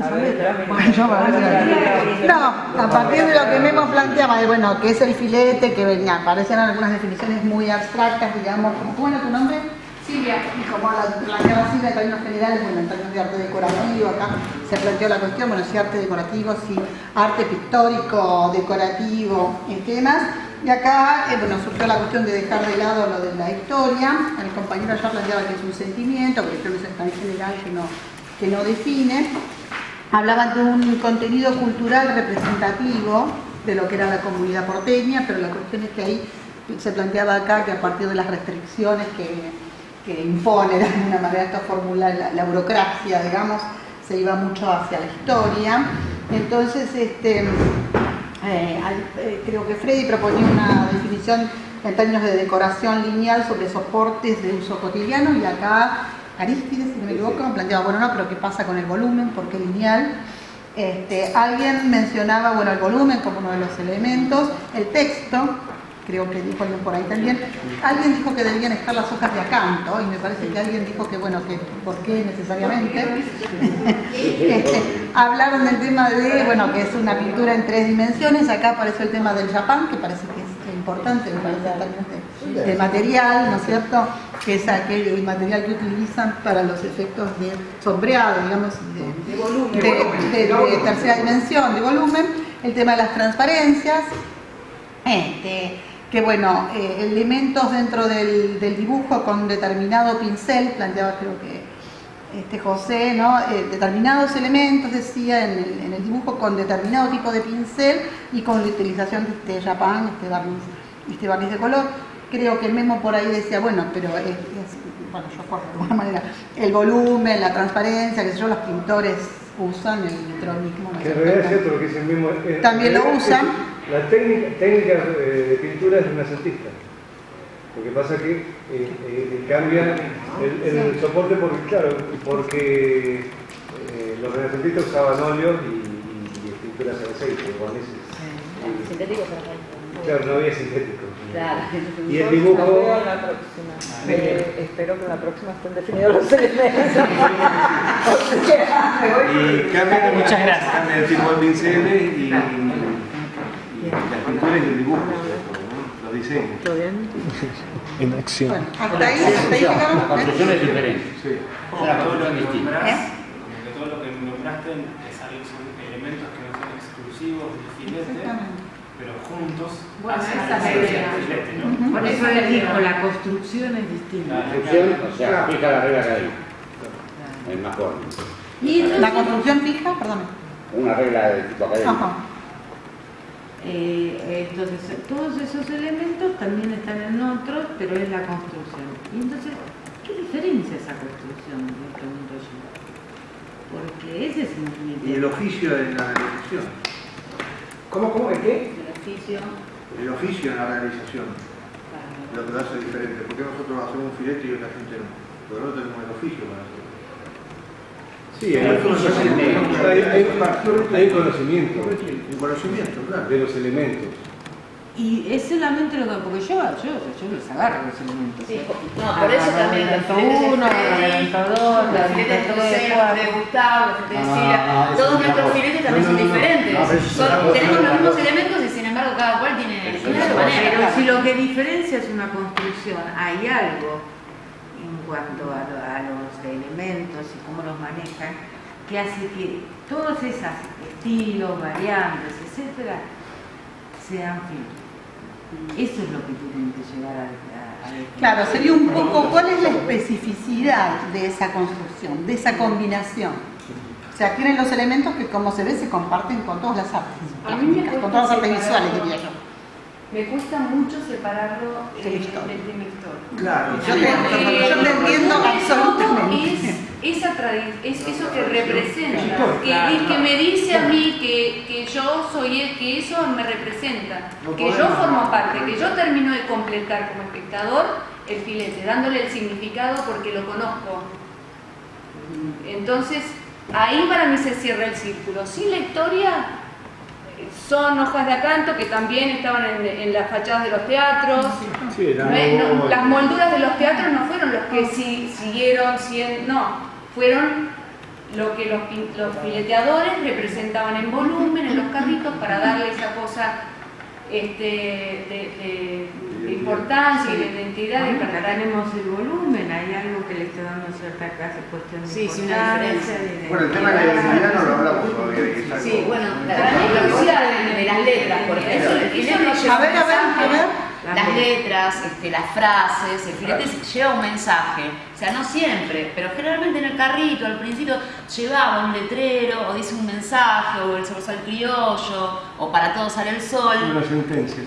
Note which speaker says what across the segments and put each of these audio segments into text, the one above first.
Speaker 1: tiene esa letra.
Speaker 2: No, a partir de lo que Memo planteaba, bueno, que es el filete, que venía, aparecen algunas definiciones muy abstractas, digamos, como, bueno, ¿tu nombre? Silvia. Y como la planteaba Silvia en términos generales, bueno, en términos de arte decorativo, acá se planteó la cuestión, bueno, si arte decorativo, si arte pictórico, decorativo, y demás. Y acá, bueno, surgió la cuestión de dejar de lado lo de la historia. El compañero ya planteaba que es un sentimiento, que creo que es tan general que no define. Hablaban de un contenido cultural representativo de lo que era la comunidad porteña, pero la cuestión es que ahí se planteaba acá que a partir de las restricciones que impone de alguna manera esta fórmula la burocracia, digamos, se iba mucho hacia la historia. Entonces, creo que Freddy proponía una definición en términos de decoración lineal sobre soportes de uso cotidiano, y acá Arístides, si no me equivoco, planteaba, bueno, no, pero ¿qué pasa con el volumen? ¿Por qué lineal? Alguien mencionaba, bueno, el volumen como uno de los elementos, el texto, creo que dijo alguien por ahí también. Alguien dijo que debían estar las hojas de acanto, y me parece que alguien dijo que, bueno, que por qué necesariamente. Hablaron del tema de, bueno, que es una pintura en 3 dimensiones. Acá apareció el tema del Japán, que parece que es importante, me parece, en términos de material, ¿no es cierto? Que es el material que utilizan para los efectos de sombreado, digamos, de tercera dimensión, de volumen. El tema de las transparencias, que bueno, elementos dentro del dibujo con determinado pincel, planteaba creo que José, ¿no? Determinados elementos, decía, en el dibujo con determinado tipo de pincel y con la utilización de este Japán, este barniz de color. Creo que el Memo por ahí decía, bueno, pero bueno, yo acuerdo de alguna manera, el volumen, la transparencia, que sé yo, los pintores usan el vitronismo.
Speaker 3: Que en realidad es cierto lo que dice el Memo.
Speaker 2: También lo usan.
Speaker 3: La técnica de pintura es renacentista. Lo que pasa es que cambia el soporte porque los renacentistas usaban óleos y pinturas en aceite, barnices.
Speaker 4: Sintéticos.
Speaker 3: Claro, no había sintéticos.
Speaker 4: Claro.
Speaker 3: Y el dibujo.
Speaker 1: Espero que en la próxima estén definidos los elementos.
Speaker 3: Y cambia, muchas gracias. Cambia el tipo de pinceles y las pinturas y el dibujo, los diseños.
Speaker 1: ¿Todo bien?
Speaker 5: En acción.
Speaker 2: Bueno, hasta ahí llegamos.
Speaker 6: La construcción es diferente.
Speaker 3: Sí.
Speaker 6: O sea, todo lo que nombraste,
Speaker 7: porque todo lo que nombraste son elementos que no son exclusivos del filete, pero juntos hacen el filete, ¿no?
Speaker 8: Por eso les digo, la construcción es distinta.
Speaker 6: La construcción, o sea, fija la regla que hay. Es más corto.
Speaker 2: ¿Y la construcción fija? Perdón.
Speaker 6: Una regla de tipo académico.
Speaker 2: Ajá.
Speaker 8: Entonces, todos esos elementos también están en otros, pero es la construcción. Y entonces, ¿qué diferencia esa construcción? Me pregunto yo. Porque ese es mi tema.
Speaker 9: Y el oficio en la realización.
Speaker 3: ¿Cómo? ¿El qué?
Speaker 8: El oficio.
Speaker 9: El oficio en la realización. Lo que lo hace diferente. ¿Por qué nosotros hacemos un filete y otra gente no? Porque nosotros tenemos el oficio para hacerlo.
Speaker 3: Sí, hay conocimiento.
Speaker 9: Un conocimiento, claro.
Speaker 3: De los elementos.
Speaker 8: Y es solamente lo que. Porque yo les agarro los elementos.
Speaker 4: Sí, no, por eso también los filetes
Speaker 8: uno,
Speaker 4: los filetes de Gustavo, los filetes de Silvia, todos nuestros filetes también son diferentes. Tenemos los mismos elementos y sin embargo cada cual tiene su manera.
Speaker 8: Pero si lo que diferencia es una construcción, hay algo en cuanto a los elementos y cómo los manejan, que hace que todos esos estilos, variantes, etcétera, sean finos. Eso es lo que tienen que llegar a
Speaker 2: Claro, sería un poco, ¿cuál es la especificidad de esa construcción, de esa combinación? O sea, tienen los elementos que, como se ve, se comparten con todas las artes,
Speaker 4: A mí me
Speaker 2: con todas las artes visuales, diría yo.
Speaker 4: Me cuesta mucho separarlo
Speaker 2: De la historia.
Speaker 4: de mi historia.
Speaker 9: Claro.
Speaker 2: Yo te entiendo absolutamente.
Speaker 4: Es eso que representa, que me dice a mí que yo soy, que eso me representa, que yo formo parte, que yo termino de completar como espectador el filete, dándole el significado porque lo conozco. Entonces, ahí para mí se cierra el círculo. Sin la historia, son hojas de acanto que también estaban en las fachadas de los teatros.
Speaker 3: Sí,
Speaker 4: las molduras de los teatros no fueron los que siguieron siendo, no, fueron lo que los fileteadores representaban en volumen en los carritos para darle esa cosa de importancia y de identidad.
Speaker 8: Bueno,
Speaker 4: y para
Speaker 8: acá tenemos el volumen, hay algo que le está dando cierta clase cuestión de
Speaker 4: Sí, sí, una diferencia.
Speaker 9: Bueno, el tema de la identidad no lo hablamos todavía. Que es algo-
Speaker 1: Sí, bueno,
Speaker 4: Para mí es crucial
Speaker 1: de las letras, porque eso el filete
Speaker 4: Eso
Speaker 1: lleva
Speaker 2: A ver, a ver.
Speaker 1: las letras, las frases, el filete lleva un mensaje. O sea, no siempre, pero generalmente en el carrito al principio llevaba un letrero, o dice un mensaje, o el zorzal criollo, o para todos sale el sol.
Speaker 3: Unas sentencias.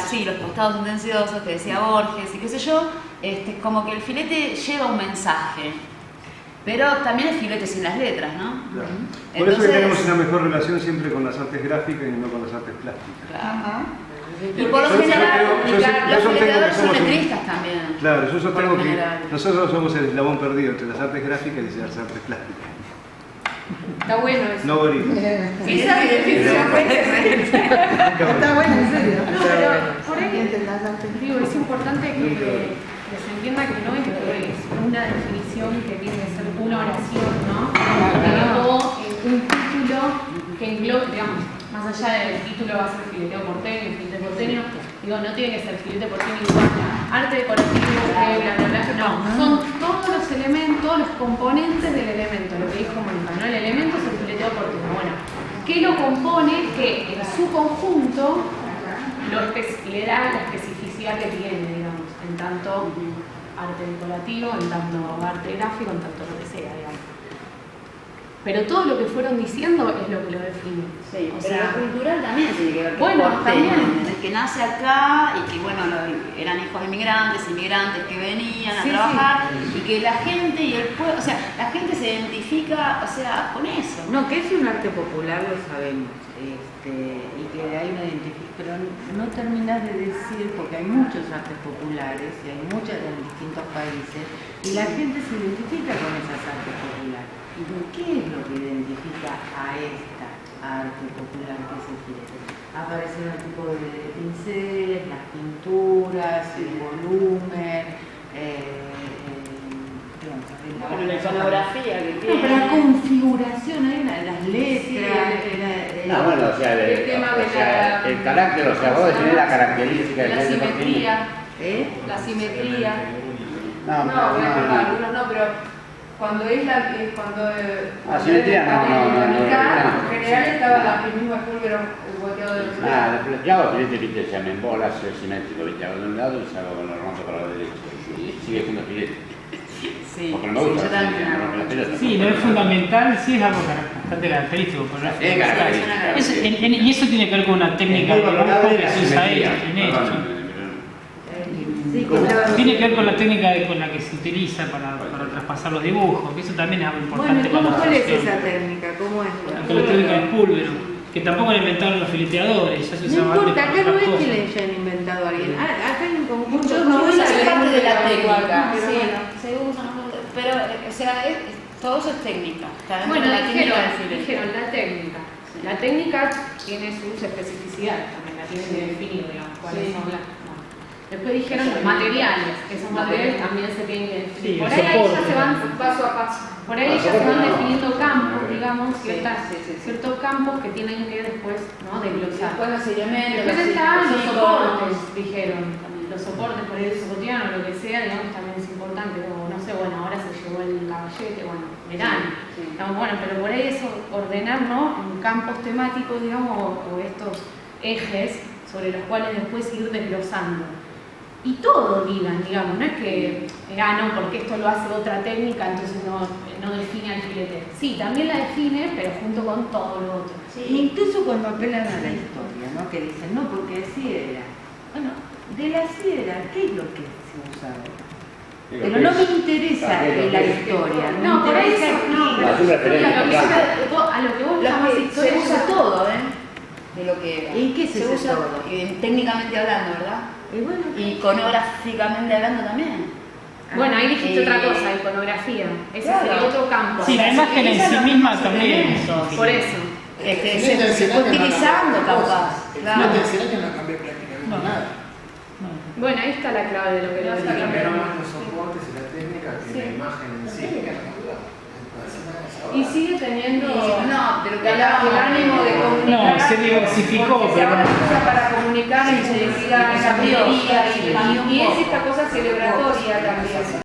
Speaker 1: Sí, los costados sentenciosos que decía Borges y qué sé yo, como que el filete lleva un mensaje. Pero también el filete sin las letras, ¿no?
Speaker 3: Claro. Por eso que tenemos una mejor relación siempre con las artes gráficas y no con las artes plásticas.
Speaker 1: Claro. Y por lo
Speaker 3: Yo
Speaker 1: general,
Speaker 3: sostengo que
Speaker 1: los
Speaker 3: somos
Speaker 1: fileteadores son
Speaker 3: un-
Speaker 1: letristas también.
Speaker 3: Claro, yo sostengo
Speaker 1: Por lo
Speaker 3: que
Speaker 1: general.
Speaker 3: nosotros somos el eslabón perdido entre las artes gráficas y las artes plásticas.
Speaker 4: Está bueno eso.
Speaker 3: No gorila.
Speaker 4: Esa definición
Speaker 2: Está bueno, en serio.
Speaker 4: No, pero por ahí
Speaker 2: Entre las artes.
Speaker 4: digo, es importante que se entienda que no es una definición que tiene que ser una oración, ¿no? O un título que englobe, digamos, más allá del título va a ser fileteo porteño, filete porteño, digo, no tiene que ser filete porteño igual, arte decorativo, bla, bla, bla, no, son todos los elementos, los componentes del elemento, lo que dijo Mónica, ¿no? El elemento es el fileteo porteño, bueno, ¿qué lo compone? Que en su conjunto le da la especificidad que tiene, digamos, en tanto arte decorativo, en tanto arte gráfico, en tanto lo que sea, digamos. Pero todo lo que fueron diciendo es lo que lo define.
Speaker 1: Sí,
Speaker 4: O
Speaker 1: pero
Speaker 4: sea,
Speaker 1: lo cultural también tiene que ver con
Speaker 4: bueno,
Speaker 1: porteño,
Speaker 4: también.
Speaker 1: ¿entendés? Que nace acá y que bueno, eran hijos de inmigrantes que venían a
Speaker 4: Sí,
Speaker 1: trabajar y que la gente y el pueblo, o sea, la gente se identifica, o sea, con eso.
Speaker 8: No, que es un arte popular lo sabemos, y que hay una identificación, pero no terminas de decir, porque hay muchos artes populares y hay muchas en distintos países, y la gente se identifica con esas artes populares. ¿Qué es lo que identifica a esta arte popular que es el filete? Aparecen el tipo de pinceles, las pinturas, el volumen,
Speaker 1: Bueno, la iconografía que
Speaker 8: no,
Speaker 1: tiene.
Speaker 8: pero la configuración, hay las letras,
Speaker 6: No, bueno, o sea,
Speaker 4: El tema de
Speaker 6: el carácter, o sea, vos definís la característica del
Speaker 4: la
Speaker 6: filete
Speaker 4: simetría,
Speaker 8: ¿eh?
Speaker 4: la simetría.
Speaker 6: No,
Speaker 4: No, voy a contar, algunos no, pero cuando es la
Speaker 6: simetría
Speaker 4: en general estaba el mismo azul, pero el volteado del otro lado.
Speaker 6: yo hago filete, viste, se me embola, soy simétrico, viste, hago de un lado y salgo con el rompo para la derecha. Sigue siendo filete.
Speaker 1: Sí,
Speaker 6: Porque no me gusta
Speaker 1: yo
Speaker 6: la
Speaker 1: también
Speaker 6: filete,
Speaker 1: hago.
Speaker 6: me rompe la pelota.
Speaker 5: Sí, no es fundamental, sí es algo bastante característico, pero no es
Speaker 6: Es
Speaker 5: fundamental.
Speaker 6: característico.
Speaker 5: Y eso tiene que ver con una técnica de
Speaker 6: Es muy
Speaker 5: dibujo
Speaker 6: valorable
Speaker 5: que
Speaker 6: la
Speaker 5: se usa
Speaker 6: simetría.
Speaker 5: en esto.
Speaker 8: Sí, que la-
Speaker 5: Tiene que ver con la técnica con la que se utiliza para traspasar los dibujos, que eso también es algo
Speaker 8: Bueno,
Speaker 5: importante para la
Speaker 8: ¿cuál es
Speaker 5: asociación.
Speaker 8: esa técnica? ¿Cómo es?
Speaker 5: Con la técnica del púlvero, que tampoco la inventaron los fileteadores, ya se
Speaker 8: No
Speaker 5: usaba antes
Speaker 8: importa,
Speaker 5: para
Speaker 8: acá no
Speaker 5: otras
Speaker 8: es que
Speaker 5: cosas.
Speaker 8: le hayan inventado a alguien. Acá hay un conjunto.
Speaker 4: Muchos no
Speaker 1: Eso es
Speaker 4: usan
Speaker 1: parte de la
Speaker 4: el
Speaker 1: técnica,
Speaker 4: pero
Speaker 1: sí,
Speaker 4: bueno.
Speaker 1: se usa, pero, o sea, todo eso es técnica. Está dentro
Speaker 4: Bueno,
Speaker 1: de la técnica del filete.
Speaker 4: dijeron la técnica. La técnica tiene sus especificidades, también la tienen que definir, digamos, cuáles
Speaker 1: Sí.
Speaker 4: son las. Bueno. Después dijeron los materiales, que esos materiales también se tienen que definir.
Speaker 5: Sí,
Speaker 4: Por
Speaker 5: el
Speaker 4: ahí ya
Speaker 5: soporte.
Speaker 4: se van paso a paso. Por ahí ya se van definiendo campos, digamos, ciertos campos que tienen que después, ¿no? Desglosar.
Speaker 1: Después los elementos,
Speaker 4: Después
Speaker 1: los
Speaker 4: están los
Speaker 1: iconos.
Speaker 4: soportes, dijeron. Los soportes, por ahí soportiano o lo que sea, digamos, también es importante. Como, no sé, bueno, ahora se llevó el caballete, bueno, verán.
Speaker 1: Sí.
Speaker 4: Digamos, bueno, pero por ahí eso, ordenar, ¿no? En campos temáticos, digamos, o estos ejes sobre los cuales después ir desglosando. Y todo digan, digamos, no es que, no, porque esto lo hace otra técnica, entonces no define al filete. Sí, también la define, pero junto con todo lo otro.
Speaker 8: Y incluso cuando apelan a la historia, ¿no? Que dicen, no, porque así era. Bueno, de la así era, ¿qué es lo que se usaba? Pero no me interesa la historia.
Speaker 4: No, por ahí eso, no, pero
Speaker 6: Hacer una referencia,
Speaker 4: a lo que vos llamás historia,
Speaker 1: Se usa todo, de lo que era.
Speaker 8: ¿Y qué es
Speaker 1: se
Speaker 8: ese
Speaker 1: usa
Speaker 8: todo?
Speaker 1: técnicamente hablando, ¿verdad?
Speaker 8: Y bueno,
Speaker 1: Iconográficamente hablando también.
Speaker 4: Bueno, ahí dijiste otra cosa, iconografía. Ese
Speaker 1: Claro.
Speaker 4: sería otro campo.
Speaker 5: Sí, la imagen en sí misma también.
Speaker 4: Por eso.
Speaker 1: Se fue utilizando capaz. Claro.
Speaker 10: será que no cambió prácticamente nada.
Speaker 4: Bueno, ahí está la clave de lo que lo
Speaker 7: Cambiaron
Speaker 4: define.
Speaker 7: más los soportes y la técnica que la imagen en sí.
Speaker 4: Y sigue teniendo
Speaker 1: No, de lo que hablaba
Speaker 4: el ánimo de comunicar.
Speaker 5: No, se diversificó,
Speaker 4: porque
Speaker 5: pero
Speaker 4: ahora se usa para comunicar y se decía esa teoría y es esta cosa celebratoria también.